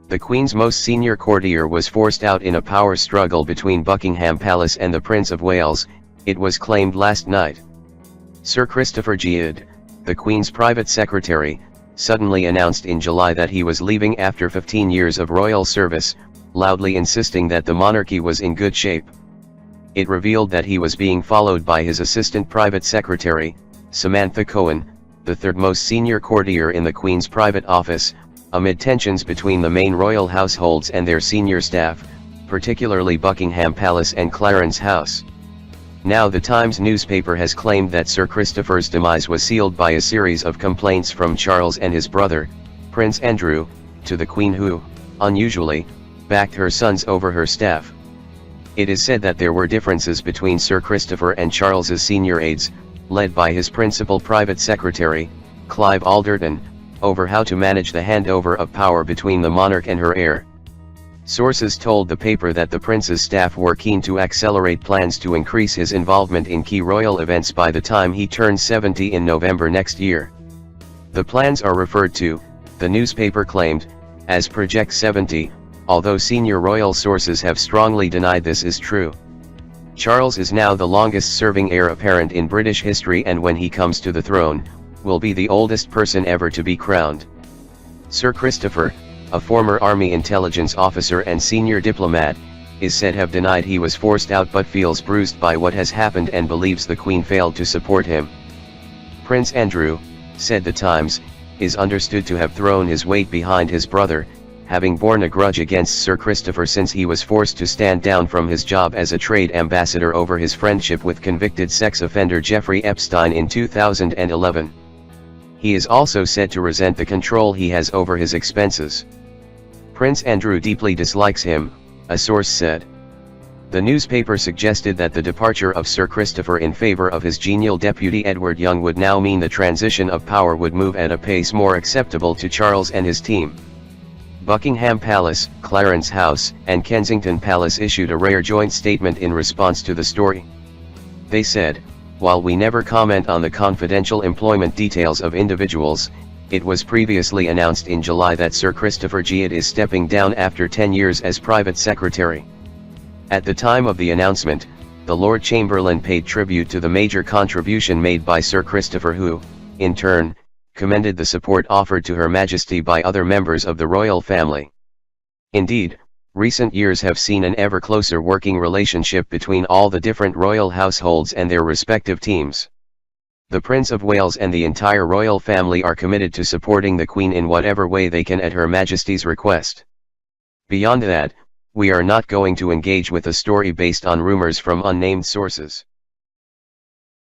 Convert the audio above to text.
The Queen's most senior courtier was forced out in a power struggle between Buckingham Palace and the Prince of Wales, it was claimed last night. Sir Christopher Aide, the Queen's private secretary, suddenly announced in July that he was leaving after 15 years of royal service, loudly insisting that the monarchy was in good shape. It revealed that he was being followed by his assistant private secretary, Samantha Cohen, the third most senior courtier in the Queen's private office, amid tensions between the main royal households and their senior staff, particularly Buckingham Palace and Clarence House. Now the Times newspaper has claimed that Sir Christopher's demise was sealed by a series of complaints from Charles and his brother, Prince Andrew, to the Queen who, unusually, backed her sons over her staff. It is said that there were differences between Sir Christopher and Charles's senior aides, led by his principal private secretary, Clive Alderton, over how to manage the handover of power between the monarch and her heir. Sources told the paper that the prince's staff were keen to accelerate plans to increase his involvement in key royal events by the time he turns 70 in November next year. The plans are referred to, the newspaper claimed, as Project 70, although senior royal sources have strongly denied this is true. Charles is now the longest-serving heir apparent in British history and when he comes to the throne, will be the oldest person ever to be crowned. Sir Christopher, a former Army intelligence officer and senior diplomat, is said to have denied he was forced out but feels bruised by what has happened and believes the Queen failed to support him. Prince Andrew, said the Times, is understood to have thrown his weight behind his brother, having borne a grudge against Sir Christopher since he was forced to stand down from his job as a trade ambassador over his friendship with convicted sex offender Jeffrey Epstein in 2011. He is also said to resent the control he has over his expenses. Prince Andrew deeply dislikes him, a source said. The newspaper suggested that the departure of Sir Christopher in favor of his genial deputy Edward Young would now mean the transition of power would move at a pace more acceptable to Charles and his team. Buckingham Palace, Clarence House, and Kensington Palace issued a rare joint statement in response to the story. They said, "While we never comment on the confidential employment details of individuals, it was previously announced in July that Sir Christopher Aide is stepping down after 10 years as private secretary." At the time of the announcement, the Lord Chamberlain paid tribute to the major contribution made by Sir Christopher who, in turn, commended the support offered to Her Majesty by other members of the royal family. Indeed, recent years have seen an ever closer working relationship between all the different royal households and their respective teams. The Prince of Wales and the entire royal family are committed to supporting the Queen in whatever way they can at Her Majesty's request. Beyond that, we are not going to engage with a story based on rumors from unnamed sources.